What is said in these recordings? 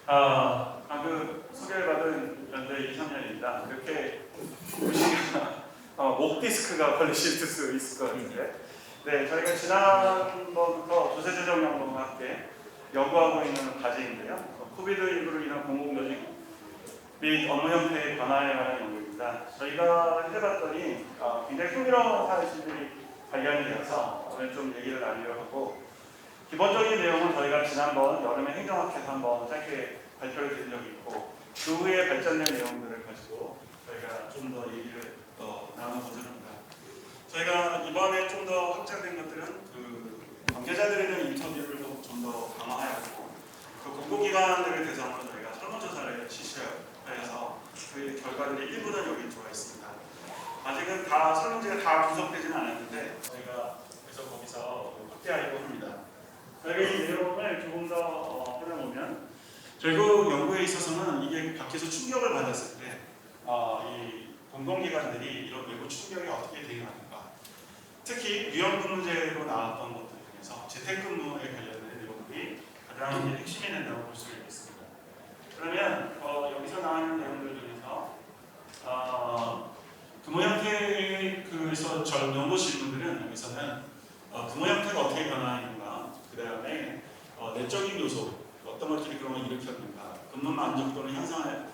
방금 소개를 받은 연대 2, 3년입니다. 이렇게 보시면 목 디스크가 걸리실 수 있을 것 같은데, 네, 저희가 지난번부터 조세재정연구원과 함께 연구하고 있는 과제인데요. 코비드19로 인한 공공조직 및 업무 형태의 변화에 관한 연구입니다. 저희가 해봤더니 굉장히 흥미로운 사실들이 발견이 되어서 오늘 좀 얘기를 나누려고 하고, 기본적인 내용은 저희가 지난번 여름에 행정학회에서 한번 짧게 발표를 드린 적이 있고, 그 후에 발전된 내용들을 가지고 저희가 좀 더 얘기를 나눠보자 합니다. 저희가 이번에 좀 더 확장된 것들은 관계자들에 대한 인터뷰를 좀 더 강화하였고, 공공기관들을 대상으로 저희가 설문조사를 실시하여서 그 결과들이 일부는 여기 들어와 있습니다. 아직은 다 설문지가 다 분석되지는 않았는데 저희가 그래서 거기서 확대하려고 합니다. 저희가 이 내용을 조금 더 해보면, 결국 연구에 있어서는 이게 밖에서 충격을 받았을 때 이 공공기관들이 이런 외부 충격에 어떻게 대응하는가, 특히 유연근무제로 나왔던 것들 중에서 재택근무에 관련된 내용들이 가장 핵심이 된다고 볼 수 있습니다. 그러면 여기서 나오는 내용들 중에서 근무 형태의 연구 질문들은 여기서는 근무 형태가 어떻게 변화하는가, 그 다음에 내적인 요소, 어떤 것들이 그런 걸 일으켰는가, 근무 만족도를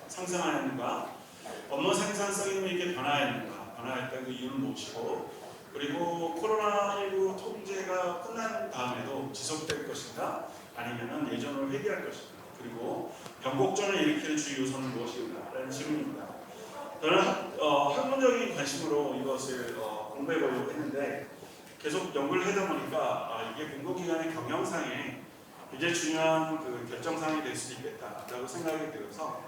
상승하였는가, 업무 생산성이 있게 변화했다는 그 이유는 무엇이고, 그리고 코로나19 통제가 끝난 다음에도 지속될 것인가, 아니면 예전으로 회귀할 것인가, 그리고 변곡점을 일으키는 주요 요소는 무엇인가 라는 질문입니다. 저는 학문적인 관심으로 이것을 공부해 보려고 했는데, 계속 연구를 하다 보니까 이게 공공기관의 경영상에 굉장히 중요한 결정사항이 될 수도 있겠다라고 생각이 들어서,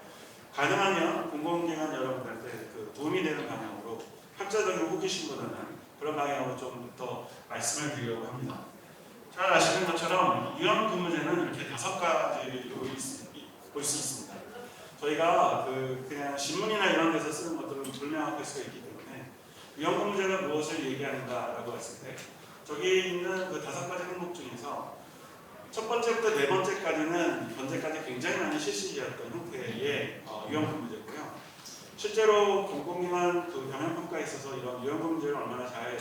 가능하면 공공기관 여러분들한테 도움이 되는 방향으로 학자적인 호기심보다는 그런 방향으로 좀 더 말씀을 드리려고 합니다. 잘 아시는 것처럼 유연근무제는 이렇게 5가지로 볼 수 있습니다. 저희가 그냥 신문이나 이런 데서 쓰는 것들은 불명확할 수가 있기 때문에 유연근무제가 무엇을 얘기하는가라고 했을 때, 저기 있는 5가지 항목 중에서 첫 번째부터 네 번째까지는 현재까지 굉장히 많이 실시되었던 형태의 유연근무제고요. 실제로 공공기관 경영평가에 있어서 이런 유연근무제를 얼마나 잘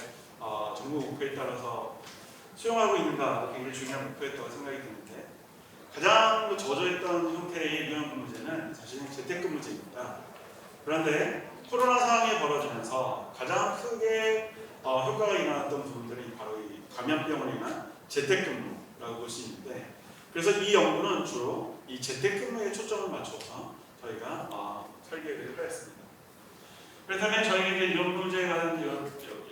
정부 목표에 따라서 수용하고 있는가 굉장히 중요한 목표였다고 생각이 드는데, 가장 저조했던 형태의 유연근무제는 사실은 재택근무제입니다. 그런데 코로나 상황이 벌어지면서 가장 크게 효과가 일어났던 부분들이 바로 이 감염병으로 인한 재택근무라고 볼 수 있는데, 그래서 이 연구는 주로 이 재택근무에 초점을 맞춰서 저희가 설계를 하였습니다. 그렇다면 저희가 이제 이런 문제에 관한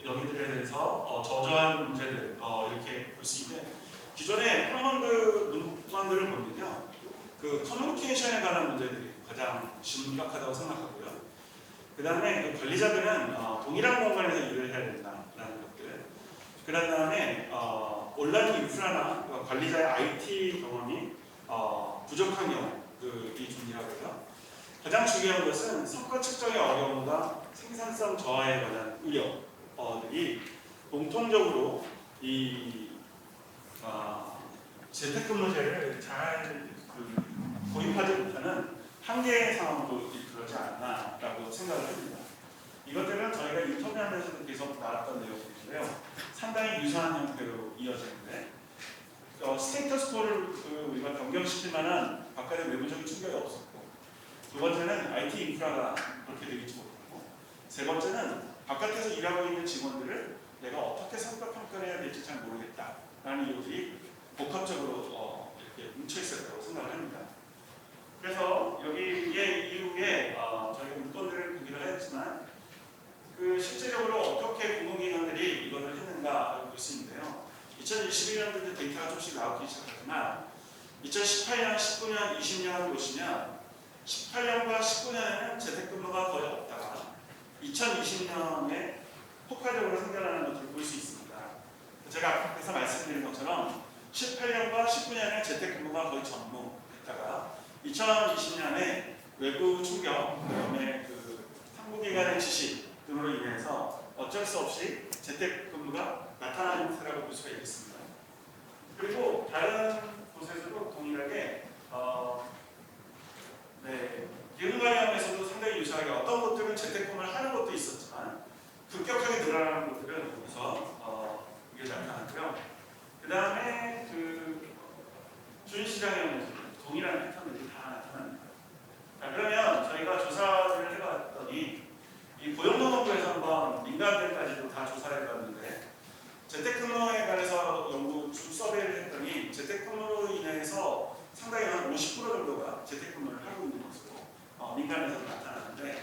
여기들에 대해서 저조한 문제들 이렇게 볼 수 있는데, 기존의 문항들을 보면요, 커뮤니케이션에 관한 문제들이 가장 심각하다고 생각하고요. 그 다음에 관리자들은 동일한 공간에서 일을 해야 된다라는 것들. 그 다음에 온라인 인프라나 관리자의 IT 경험이 부족한 경우이 중요하고요. 가장 중요한 것은 성과 측정의 어려움과 생산성 저하에 관한 우려들이 공통적으로 이 재택근무제를 잘 도입하지 못하는 한계의 상황도 그러지 않나라고 생각을 합니다. 이것들은 저희가 인터뷰하면서도 계속 나왔던 내용들인데요, 상당히 유사한 형태로 이어지는데, 스테이터스코를 우리가 변경시킬 만한 바깥의 외부적인 충격이 없었고, 두 번째는 IT 인프라가 그렇게 되지 못하고, 세 번째는 바깥에서 일하고 있는 직원들을 내가 어떻게 성과 평가를 해야 될지 잘 모르겠다라는 이유들이 복합적으로 이렇게 뭉쳐 있었다고 생각을 합니다. 그래서 여기에 이후에 저희가 문건들을 공개를 하였지만, 실제적으로 어떻게 공공기관들이 이것을 했는가를 볼 수 있는데요. 2021년도 데이터가 조금씩 나오기 시작하지만 2018년, 19년, 20년을 보시면 18년과 19년에는 재택근무가 거의 없다가 2020년에 폭발적으로 생겨나는 것을 볼 수 있습니다. 제가 앞에서 말씀드린 것처럼 18년과 19년에 재택근무가 거의 전무했다가 2020년에 외부 충격, 그다음에 상부기관의 지시 등으로 인해서 어쩔 수 없이 재택근무가 나타나는 형태라고 볼 수가 있겠습니다. 그리고 다른 곳에서도 동일하게 늘어나는 것들은 우선 이게 나타났고요. 그 다음에 그 주인시장의 모습, 동일한 패턴들이 다 나타납니다. 자, 그러면 저희가 조사를 해봤더니 이 고용노동부에서 한번 민간들까지도 다 조사를 해봤는데 재택근무에 관해서 연구 서베이를 했더니 재택근무로 인해서 상당히 한 50% 정도가 재택근무를 하고 있는 것으로 민간에서 나타나는데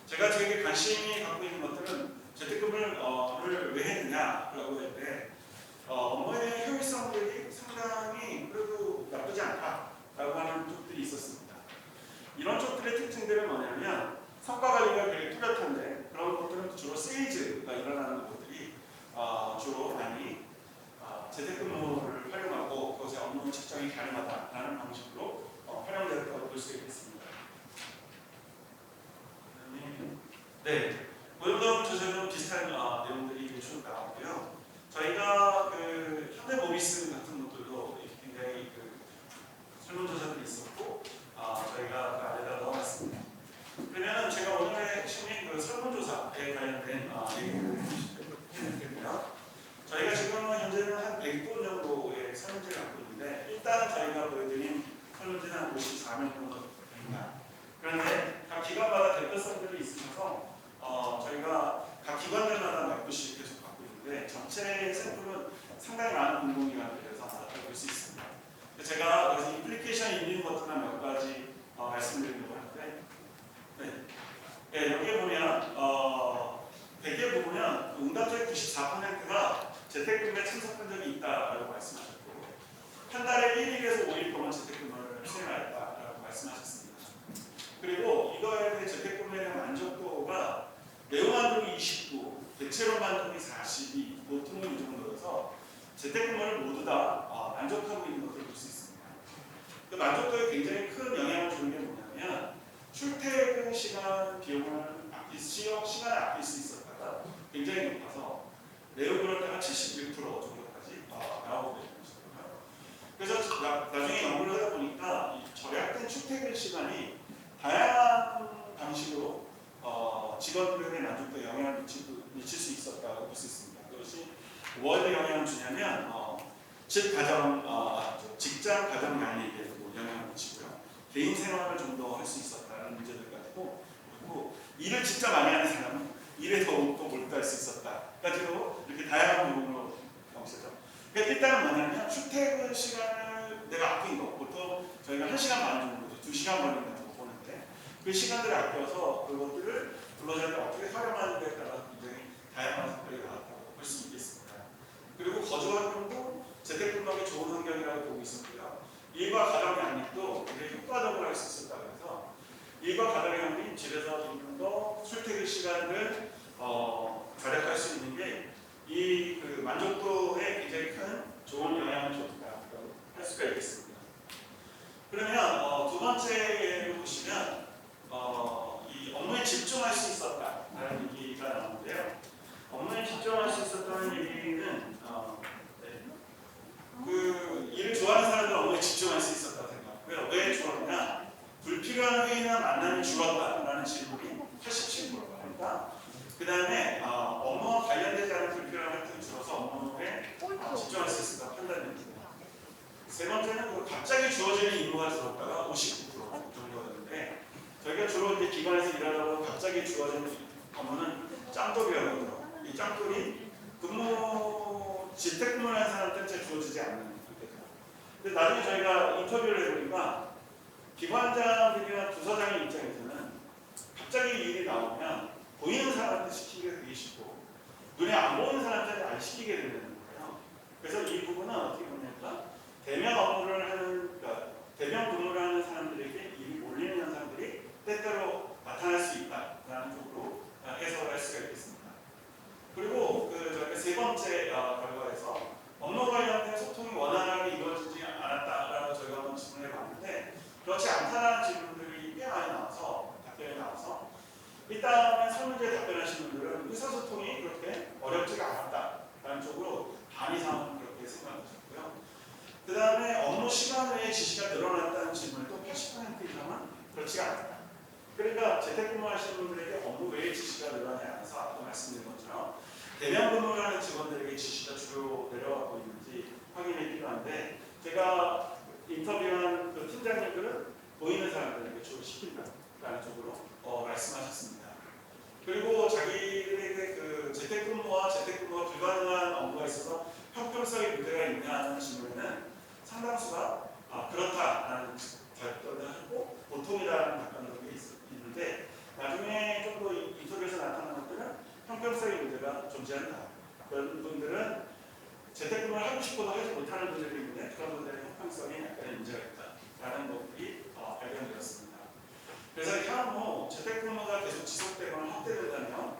제가 되게 관심이 갖고 있는 것들은 재택근무를 왜 했느냐라고 할 때 업무의 효율성들이 상당히 그래도 나쁘지 않다라고 하는 쪽들이 있었습니다. 이런 쪽들의 특징들은 뭐냐면 성과 관리가 되게 뚜렷한데 그런 것들은 주로 세일즈가 일어나는 것들이 주로 많이 재택근무를 활용하고 그것의 업무 측정이 가능하다라는 방식으로 활용됐다고 볼 수 있겠습니다. 네, 고용노동 조사도 비슷한 내용들이 쭉 나왔고요. 저희가 그 현대모비스 같은 것들도 굉장히 그 설문조사도 있었고 저희가 그 안에다 넣어놨습니다. 그러면 제가 오늘의 핵심인 그 설문조사에 관련된 얘기를 해드릴게요. 저희가 지금 현재는 한 100분 정도의 설문지를 갖고 있는데 일단 저희가 보여드린 설문지는 한 54명 정도 됩니다. 그런데 각 기관마다 대표성들이 있으셔서 저희가 각 기관들마다 몇 분씩 계속 갖고 있는데 전체 샘플은 상당히 많은 공공기관들에서 나왔다고 볼 수 있습니다. 제가 여기서 임플리케이션이 있는 것들만 몇 가지 말씀드리려고 하는데 네, 여기에 보면 100개 보면 응답자의 94%가 재택근무에 참석한 적이 있다라고 말씀하셨고 한 달에 1일에서 5일 동안 재택근무를 수행하였다라고 말씀하셨습니다. 그리고 이거에 대해 재택근무에 대한 만족도가 매우 만족이 29, 대체로 만족이 42, 보통은 이 정도여서 재택근무를 모두 다 만족하고 있는 것을 볼 수 있습니다. 그 만족도에 굉장히 큰 영향을 주는 게 뭐냐면 출퇴근 시간 비용을 시간을 아낄 수 있었다가 굉장히 높아서 매우 그렇다가 71% 정도까지 나오게 되는 것이고요. 그래서 나중에 연구를 하다 보니까 절약된 출퇴근 시간이 다양한 방식으로 직원들의 만족도에 영향을 미칠 수 있었다고 볼 수 있습니다. 그것이 무엇에 영향을 주냐면 직장 가정 양립에 영향을 미치고요. 개인 생활을 좀 더 할 수 있었다는 문제들 가지고 그리고 일을 진짜 많이 하는 사람은 일에 더욱더 몰두할 수 있었다까지도 이렇게 다양한 부분으로 나오시죠. 그러니까 일단은 뭐냐면 출퇴근 시간을 내가 아낀 거 보통 저희가 1시간 반 정도 2시간 걸린다고 보는데 그 시간들을 아껴서 그것들을 근로자들이 어떻게 활용하는지에 따라 굉장히 다양한 성격이 나왔다고 볼 수 있겠습니다. 그리고 거주 환경도 재택근무하기 좋은 환경이라고 보고 있었고요. 일과 가정 양립도 굉장히 효과적으로 할 수 있었다고 해서 일과 가정 양립, 집에서 좀 더 출퇴근 시간을 절약할 수 있는 게 이 그 만족도에 굉장히 큰 좋은 영향을 줬다고 할 수가 있겠습니다. 그러면 두 번째 예를 보시면 이 업무에 집중할 수 있었다라는 얘기가 나오는데요. 업무에 집중할 수 있었다는 얘기는 그 일을 좋아하는 사람들 업무에 집중할 수 있었다고 생각하고요. 왜 줄었냐? 불필요한 회의나 만남이 줄었다라는 질문이 87%가 합니다. 그 다음에 업무와 관련되지 않은 불필요한 활동이 줄어서 업무에 집중할 수 있었다 판단됩니다. 세 번째는 갑자기 주어지는 임무가 줄었다가 59% 정도였는데 저희가 주로 이제 기관에서 일하다 보면 갑자기 주어지는 업무는 짱돌이라고 이 짱돌이 재택근무를 하는 사람한테는 잘 주어지지 않는 거죠. 근데 나중에 저희가 인터뷰를 해보니까 기관장들이나 부서장의 입장에서는 갑자기 일이 나오면 보이는 사람한테 시키기가 되게 쉽고 눈에 안 보이는 사람한테 안 시키게 되는 거예요. 그래서 이 부분은 어떻게 보냐면 대면 업무를 하는 대면 근무를 하는 사람들에게 일이 몰리는 사람들이 때때로 나타날 수 있다라는 쪽으로 해석을 할 수가 있겠습니다. 그리고 세 번째 결과에서 업무 관련된 소통이 원활하게 이루어지지 않았다라고 저희가 한번 질문을 해봤는데 그렇지 않다라는 질문들이 꽤 많이 나와서 답변이 나와서 일단은 설문지에 답변하신 분들은 의사소통이 그렇게 어렵지가 않았다라는 쪽으로 반 이상은 그렇게 생각하셨고요. 그 다음에 업무 시간 외에 지시가 늘어났다는 질문도 80% 이상은 그렇지가 않다. 그러니까 재택근무 하시는 분들에게 업무 외에 지시가 늘어나지 않아서 아까 말씀드린 것처럼 대면 근무를 하는 직원들에게 지시가 주로 내려가고 있는지 확인이 필요한데 제가 인터뷰한 그 팀장님들은 보이는 사람들에게 주로 시킨다라는 쪽으로 말씀하셨습니다. 그리고 자기들에게 그 재택근무와 재택근무가 불가능한 업무가 있어서 형평성에 문제가 있냐는 질문에는 상당수가 그렇다라는 답변을 하고 보통이라는 답변을 하고 있는데 나중에 좀 더 인터뷰에서 나타난 것들은 형평성의 문제가 존재한다. 그런 분들은 재택근무를 하고 싶어도 하지 못하는 분들이 있는데 그런 분들의 형평성에 약간의 문제가 있다라는 것들이 발견되었습니다. 그래서 향후 재택근무가 계속 지속되거나 확대된다면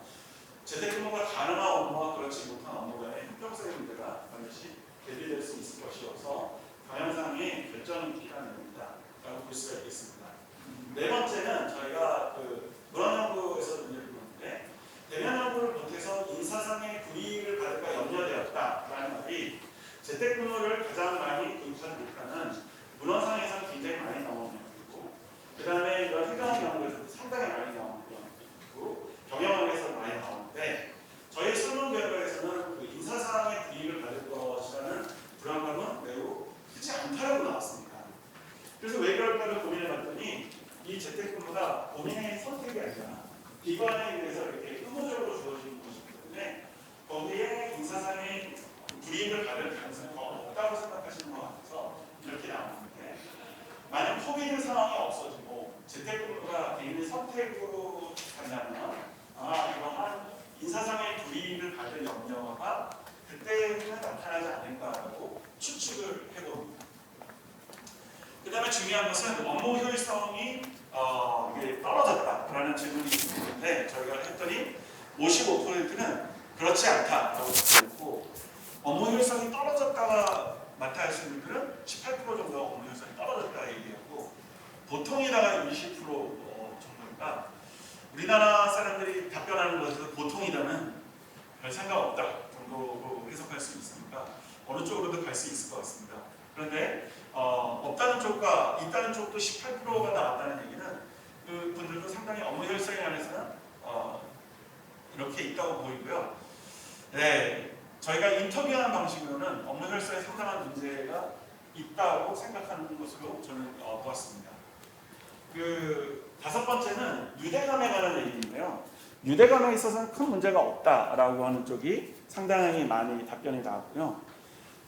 재택근무가 가능한 업무와 그렇지 못한 업무 간의 형평성의 문제가 반드시 대비될 수 있을 것이어서 방향상의 결정이 필요한 일입니다라고 볼 수가 있겠습니다. 네 번째는 저희가 그 문헌연구에서 문제를 보는데 대면 연구를 못해서 인사상의 불이익을 받을까 염려되었다라는 말이 재택근무를 가장 많이 도입하지 못하는 문헌상에서 굉장히 많이 나오는 내용이고 그 다음에 이런 해경 연구에서도 상당히 많이 나오는 내용이고 경영학에서 많이 나오는데 저희 설문 결과에서는 그 인사상의 불이익을 받을 것이라는 불안감은 매우 크지 않다라고 나왔습니다. 그래서 왜 그럴까를 고민해봤더니 이 재택근무가 본인의 선택이 아니라 기관에 의해서 이렇게 의무적으로 주어지는 것이기 때문에 거기에 인사상의 불이익을 받을 가능성이 더 없다고 생각하시는 것 같아서 이렇게 나오는데 만약 코비드 상황이 없어지고 재택근무가 개인의 선택으로 간다면 아마 이러한 인사상의 불이익을 받을 염려가 그때는 나타나지 않을까라고 추측을 해봅니다. 그 다음에 중요한 것은 업무 효율성이 이게 떨어졌다라는 질문이 있는데 저희가 했더니 55%는 그렇지 않다라고 답했고 업무 효율성이 떨어졌다가 나타나시는 분들은 18% 정도 업무 효율성이 떨어졌다 얘기하고 보통이다가 20% 정도니까 우리나라 사람들이 답변하는 것에서 보통이다는 별 생각 없다 정도로 해석할 수 있으니까 어느 쪽으로도 갈 수 있을 것 같습니다. 그런데 없다는 쪽과 있다는 쪽도 18%가 나왔다는 얘기는 그 분들도 상당히 업무 효율성에 관해서는 이렇게 있다고 보이고요. 네, 저희가 인터뷰하는 방식으로는 업무 효율성에 상당한 문제가 있다고 생각하는 것으로 저는 보았습니다. 그 다섯 번째는 유대감에 관한 얘기인데요. 유대감에 있어서는 큰 문제가 없다라고 하는 쪽이 상당히 많이 답변이 나왔고요.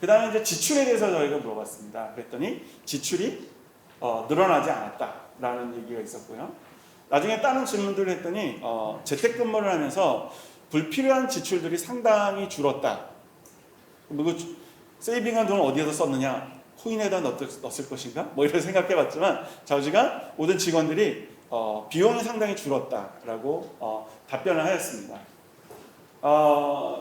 그 다음에 이제 지출에 대해서 저희가 물어봤습니다. 그랬더니 지출이 늘어나지 않았다라는 얘기가 있었고요. 나중에 다른 질문들을 했더니 재택근무를 하면서 불필요한 지출들이 상당히 줄었다. 그리고 세이빙한 돈을 어디에서 썼느냐? 코인에다 넣었을 것인가? 뭐 이런 생각해봤지만 좌우지간 모든 직원들이 비용이 상당히 줄었다라고 답변을 하였습니다.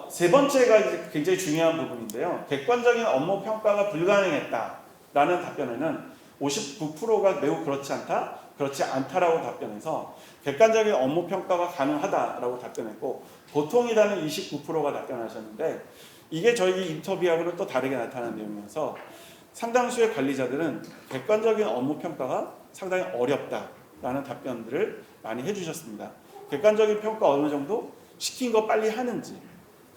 세 번째가 이제 굉장히 중요한 부분인데요. 객관적인 업무 평가가 불가능했다라는 답변에는 59%가 매우 그렇지 않다, 그렇지 않다라고 답변해서 객관적인 업무 평가가 가능하다라고 답변했고 보통이다는 29%가 답변하셨는데 이게 저희 인터뷰하고는 또 다르게 나타난 내용이어서 상당수의 관리자들은 객관적인 업무 평가가 상당히 어렵다라는 답변들을 많이 해주셨습니다. 객관적인 평가 어느 정도 시킨 거 빨리 하는지,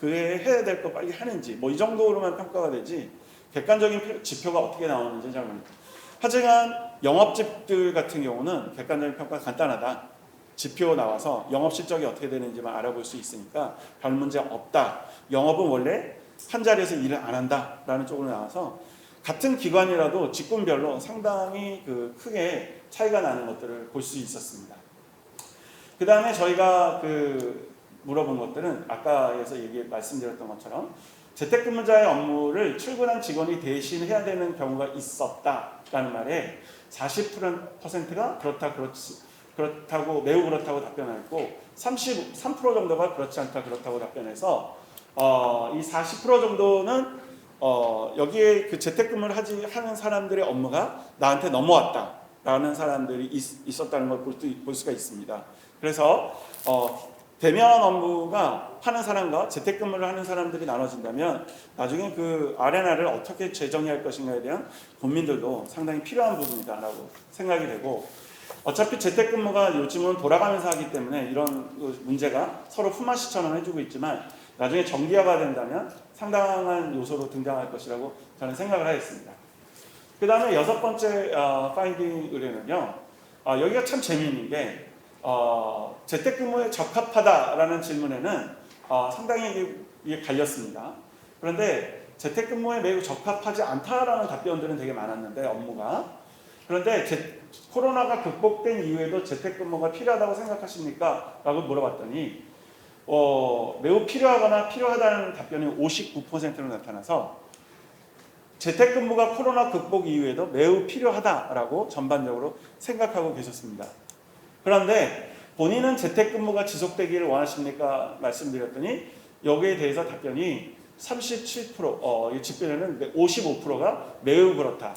그에 해야 될 거 빨리 하는지, 뭐 이 정도로만 평가가 되지 객관적인 지표가 어떻게 나오는지 잘 모르겠어요. 하지만 영업집들 같은 경우는 객관적인 평가가 간단하다. 지표 나와서 영업 실적이 어떻게 되는지만 알아볼 수 있으니까 별 문제 없다. 영업은 원래 한 자리에서 일을 안 한다라는 쪽으로 나와서 같은 기관이라도 직군별로 상당히 크게 차이가 나는 것들을 볼 수 있었습니다. 그 다음에 저희가 물어본 것들은 아까에서 말씀드렸던 것처럼 재택근무자의 업무를 출근한 직원이 대신 해야 되는 경우가 있었다라는 말에 40%가 그렇다고 매우 그렇다고 답변했고 33% 정도가 그렇지 않다 그렇다고 답변해서 이 40% 정도는 여기에 그 재택근무를 하는 사람들의 업무가 나한테 넘어왔다라는 사람들이 있었다는 걸 볼 수가 있습니다. 그래서 대면 업무가 하는 사람과 재택근무를 하는 사람들이 나눠진다면 나중에 그 R&R을 어떻게 재정의할 것인가에 대한 고민들도 상당히 필요한 부분이다라고 생각이 되고 어차피 재택근무가 요즘은 돌아가면서 하기 때문에 이런 문제가 서로 품앗이처럼 해주고 있지만 나중에 정기화가 된다면 상당한 요소로 등장할 것이라고 저는 생각을 하겠습니다. 그 다음에 여섯 번째 파인딩 의뢰는요. 여기가 참 재미있는 게 재택근무에 적합하다라는 질문에는 상당히 이게 갈렸습니다. 그런데 재택근무에 매우 적합하지 않다라는 답변들은 되게 많았는데 업무가 그런데 코로나가 극복된 이후에도 재택근무가 필요하다고 생각하십니까? 라고 물어봤더니 매우 필요하거나 필요하다는 답변이 59%로 나타나서 재택근무가 코로나 극복 이후에도 매우 필요하다라고 전반적으로 생각하고 계셨습니다. 그런데 본인은 재택근무가 지속되기를 원하십니까? 말씀드렸더니 여기에 대해서 답변이 37%, 이 직변에는 55%가 매우 그렇다.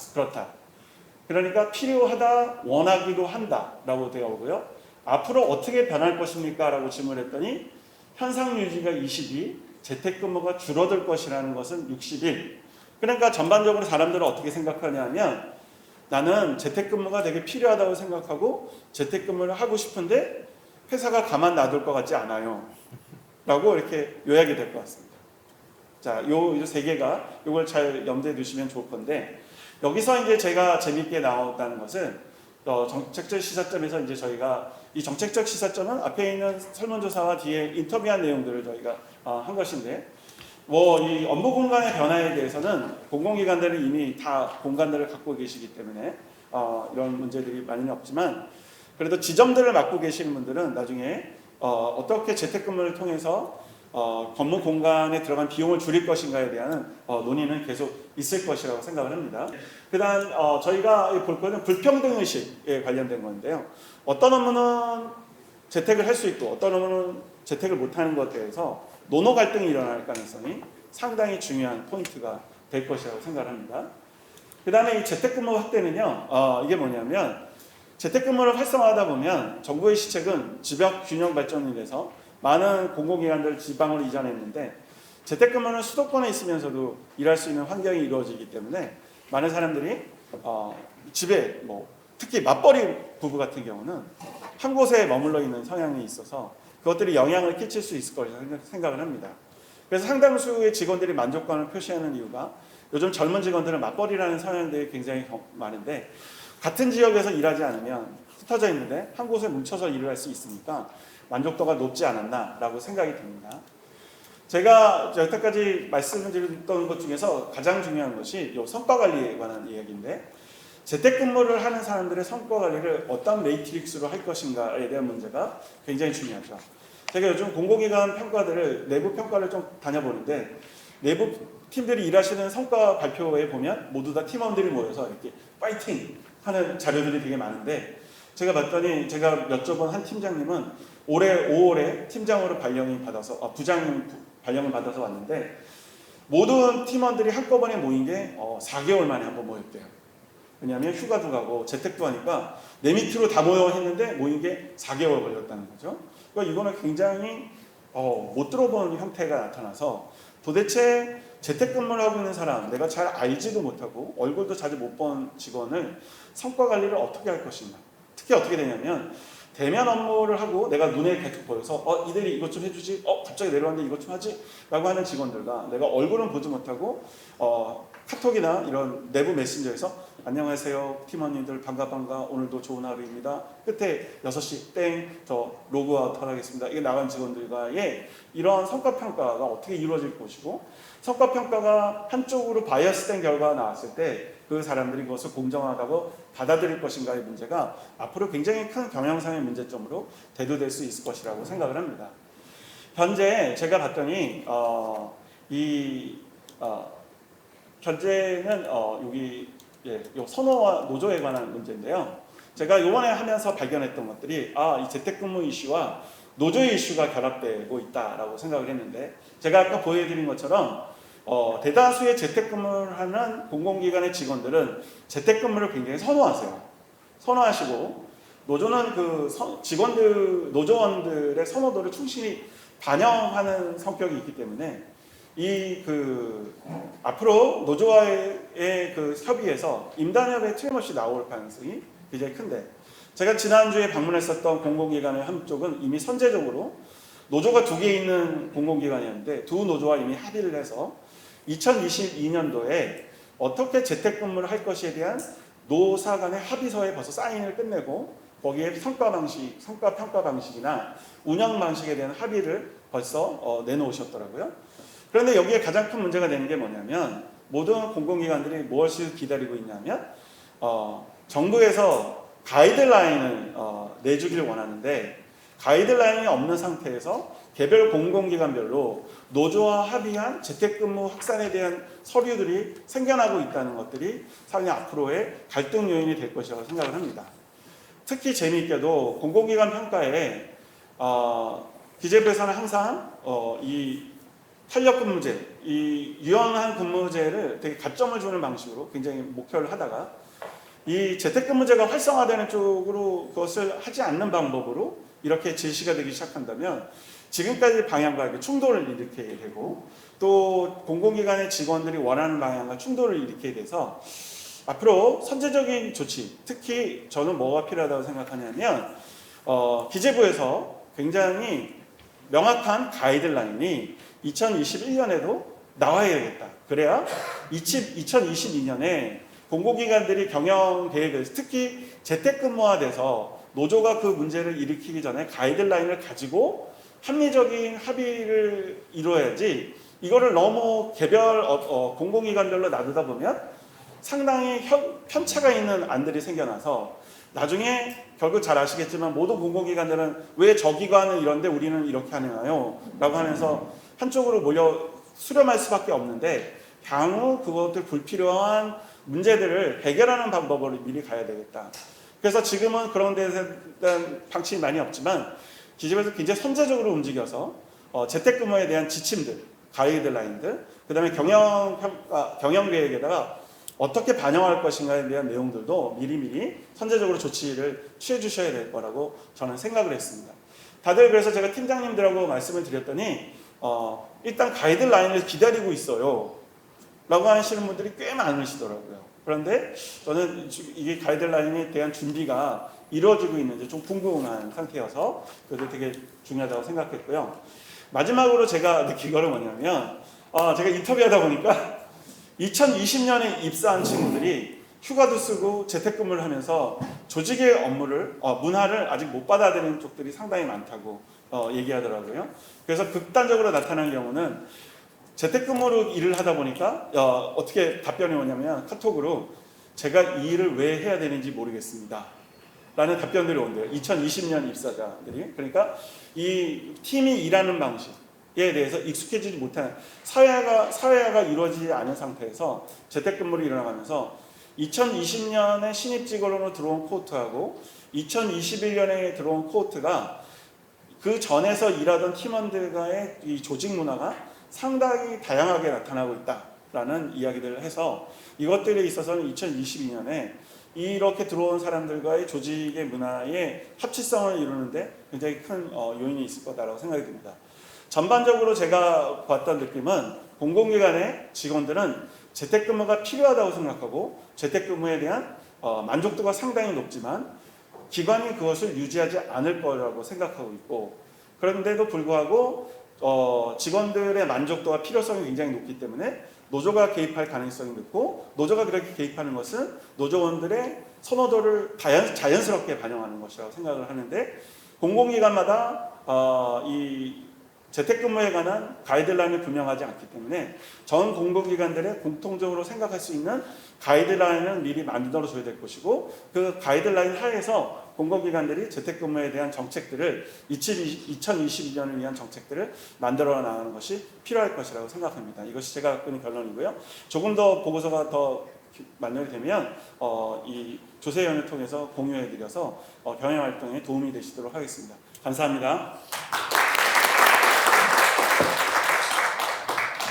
그러니까 필요하다, 원하기도 한다라고 되어 오고요. 앞으로 어떻게 변할 것입니까? 라고 질문했더니 현상 유지가 22, 재택근무가 줄어들 것이라는 것은 61. 그러니까 전반적으로 사람들은 어떻게 생각하냐면 나는 재택근무가 되게 필요하다고 생각하고 재택근무를 하고 싶은데 회사가 가만 놔둘 것 같지 않아요. 라고 이렇게 요약이 될 것 같습니다. 자, 요 세 개가 이걸 잘 염두에 두시면 좋을 건데 여기서 이제 제가 재밌게 나왔다는 것은 정책적 시사점에서 이제 저희가 이 정책적 시사점은 앞에 있는 설문조사와 뒤에 인터뷰한 내용들을 저희가 한 것인데 이 업무 공간의 변화에 대해서는 공공기관들은 이미 다 공간들을 갖고 계시기 때문에 이런 문제들이 많이는 없지만 그래도 지점들을 맡고 계시는 분들은 나중에 어떻게 재택근무를 통해서 업무 공간에 들어간 비용을 줄일 것인가에 대한 논의는 계속 있을 것이라고 생각을 합니다. 그 다음 저희가 볼 거는 불평등의식에 관련된 건데요. 어떤 업무는 재택을 할 수 있고 어떤 업무는 재택을 못하는 것에 대해서 노노 갈등이 일어날 가능성이 상당히 중요한 포인트가 될 것이라고 생각을 합니다. 그 다음에 이 재택근무 확대는요. 이게 뭐냐면 재택근무를 활성화하다 보면 정부의 시책은 지역 균형 발전을 위해서 많은 공공기관들을 지방으로 이전했는데 재택근무는 수도권에 있으면서도 일할 수 있는 환경이 이루어지기 때문에 많은 사람들이 집에 특히 맞벌이 부부 같은 경우는 한 곳에 머물러 있는 성향이 있어서 그것들이 영향을 끼칠 수 있을 거라고 생각을 합니다. 그래서 상당수의 직원들이 만족감을 표시하는 이유가 요즘 젊은 직원들은 맞벌이라는 성향들이 굉장히 많은데 같은 지역에서 일하지 않으면 흩어져 있는데 한 곳에 뭉쳐서 일을 할 수 있으니까 만족도가 높지 않았나라고 생각이 듭니다. 제가 여태까지 말씀드렸던 것 중에서 가장 중요한 것이 이 성과 관리에 관한 이야기인데 재택근무를 하는 사람들의 성과 관리를 어떤 매트릭스로 할 것인가에 대한 문제가 굉장히 중요하죠. 제가 요즘 공공기관 평가들을 내부 평가를 좀 다녀보는데 내부 팀들이 일하시는 성과 발표에 보면 모두 다 팀원들이 모여서 이렇게 파이팅 하는 자료들이 되게 많은데 제가 봤더니 제가 여쭤본 한 팀장님은 올해 5월에 팀장으로 부장 발령을 받아서 왔는데 모든 팀원들이 한꺼번에 모인 게 4개월 만에 한번 모였대요. 왜냐하면 휴가도 가고 재택도 하니까 내 밑으로 다 모여 했는데 모인 게 4개월 걸렸다는 거죠. 그러니까 이거는 굉장히 못 들어본 형태가 나타나서 도대체 재택근무를 하고 있는 사람, 내가 잘 알지도 못하고 얼굴도 자주 못 본 직원을 성과 관리를 어떻게 할 것인가. 특히 어떻게 되냐면 대면 업무를 하고 내가 눈에 계속 보여서 이들이 이것 좀 해주지, 갑자기 내려왔는데 이것 좀 하지 라고 하는 직원들과 내가 얼굴은 보지 못하고 카톡이나 이런 내부 메신저에서 안녕하세요 팀원님들 반가 오늘도 좋은 하루입니다. 끝에 6시 저 로그아웃 하겠습니다. 이게 나간 직원들과의 이런 성과평가가 어떻게 이루어질 것이고 성과평가가 한쪽으로 바이어스된 결과가 나왔을 때 그 사람들이 그것을 공정하다고 받아들일 것인가의 문제가 앞으로 굉장히 큰 경영상의 문제점으로 대두될 수 있을 것이라고 생각을 합니다. 현재 제가 봤더니 현재는 여기 요 선호와 노조에 관한 문제인데요. 제가 이번에 하면서 발견했던 것들이 이 재택근무 이슈와 노조의 이슈가 결합되고 있다라고 생각을 했는데 제가 아까 보여드린 것처럼 대다수의 재택근무를 하는 공공기관의 직원들은 재택근무를 굉장히 선호하시고 노조는 노조원들의 선호도를 충실히 반영하는 성격이 있기 때문에 앞으로 노조와의 협의에서 임단협에 틀림없이 나올 가능성이 굉장히 큰데 제가 지난주에 방문했었던 공공기관의 한쪽은 이미 선제적으로 노조가 2개 있는 공공기관이었는데 두 노조와 이미 합의를 해서 2022년도에 어떻게 재택근무를 할 것에 대한 노사 간의 합의서에 벌써 사인을 끝내고 거기에 성과 평가 방식이나 운영 방식에 대한 합의를 벌써 내놓으셨더라고요. 그런데 여기에 가장 큰 문제가 되는 게 뭐냐면 모든 공공기관들이 무엇을 기다리고 있냐면 정부에서 가이드라인을 내주길 원하는데 가이드라인이 없는 상태에서 개별 공공기관별로 노조와 합의한 재택근무 확산에 대한 서류들이 생겨나고 있다는 것들이 상당히 앞으로의 갈등 요인이 될 것이라고 생각을 합니다. 특히 재미있게도 공공기관 평가에 기재부에서는 항상 이 탄력근무제, 이 유연한 근무제를 되게 가점을 주는 방식으로 굉장히 목표를 하다가 이 재택근무제가 활성화되는 쪽으로 그것을 하지 않는 방법으로 이렇게 제시가 되기 시작한다면 지금까지 방향과 이렇게 충돌을 일으키게 되고 또 공공기관의 직원들이 원하는 방향과 충돌을 일으키게 돼서 앞으로 선제적인 조치, 특히 저는 뭐가 필요하다고 생각하냐면 기재부에서 굉장히 명확한 가이드라인이 2021년에도 나와야겠다. 그래야 2022년에 공공기관들이 경영 계획을 특히 재택근무화돼서 노조가 그 문제를 일으키기 전에 가이드라인을 가지고 합리적인 합의를 이루어야지 이거를 너무 개별 공공기관별로 놔두다 보면 상당히 편차가 있는 안들이 생겨나서 나중에 결국 잘 아시겠지만 모든 공공기관들은 왜 저 기관은 이런데 우리는 이렇게 하나요? 라고 하면서 한쪽으로 몰려 수렴할 수밖에 없는데 향후 그것들 불필요한 문제들을 해결하는 방법으로 미리 가야 되겠다. 그래서 지금은 그런 데에 대한 방침이 많이 없지만 기재부에서 굉장히 선제적으로 움직여서 재택근무에 대한 지침들, 가이드라인들, 그 다음에 경영계획에다가 어떻게 반영할 것인가에 대한 내용들도 미리미리 선제적으로 조치를 취해 주셔야 될 거라고 저는 생각을 했습니다. 다들 그래서 제가 팀장님들하고 말씀을 드렸더니 일단 가이드라인을 기다리고 있어요 라고 하시는 분들이 꽤 많으시더라고요. 그런데 저는 이게 가이드라인에 대한 준비가 이루어지고 있는지 좀 궁금한 상태여서 그것도 되게 중요하다고 생각했고요. 마지막으로 제가 느낀 거는 뭐냐면 제가 인터뷰하다 보니까 2020년에 입사한 친구들이 휴가도 쓰고 재택근무를 하면서 조직의 업무를 문화를 아직 못 받아들이는 쪽들이 상당히 많다고 얘기하더라고요. 그래서 극단적으로 나타난 경우는 재택근무로 일을 하다 보니까 어떻게 답변이 오냐면 카톡으로 제가 이 일을 왜 해야 되는지 모르겠습니다 라는 답변들이 온대요. 2020년 입사자들이. 그러니까 이 팀이 일하는 방식에 대해서 익숙해지지 못한 사회화가 이루어지지 않은 상태에서 재택근무를 일어나가면서 2020년에 신입 직원으로 들어온 코호트하고 2021년에 들어온 코호트가 그 전에서 일하던 팀원들과의 이 조직 문화가 상당히 다양하게 나타나고 있다라는 이야기들을 해서 이것들에 있어서는 2022년에 이렇게 들어온 사람들과의 조직의 문화의 합치성을 이루는데 굉장히 큰 요인이 있을 거다라고 생각이 듭니다. 전반적으로 제가 봤던 느낌은 공공기관의 직원들은 재택근무가 필요하다고 생각하고 재택근무에 대한 만족도가 상당히 높지만 기관이 그것을 유지하지 않을 거라고 생각하고 있고 그런데도 불구하고 직원들의 만족도와 필요성이 굉장히 높기 때문에 노조가 개입할 가능성이 높고 노조가 그렇게 개입하는 것은 노조원들의 선호도를 자연스럽게 반영하는 것이라고 생각을 하는데 공공기관마다 이 재택근무에 관한 가이드라인이 분명하지 않기 때문에 전 공공기관들의 공통적으로 생각할 수 있는 가이드라인을 미리 만들어줘야 될 것이고 그 가이드라인 하에서 공공기관들이 재택근무에 대한 정책들을 2022년을 위한 정책들을 만들어 나가는 것이 필요할 것이라고 생각합니다. 이것이 제가 갖고 있는 결론이고요. 조금 더 보고서가 더 마련이 되면 이 조세위원회를 통해서 공유해드려서 경영활동에 도움이 되시도록 하겠습니다. 감사합니다.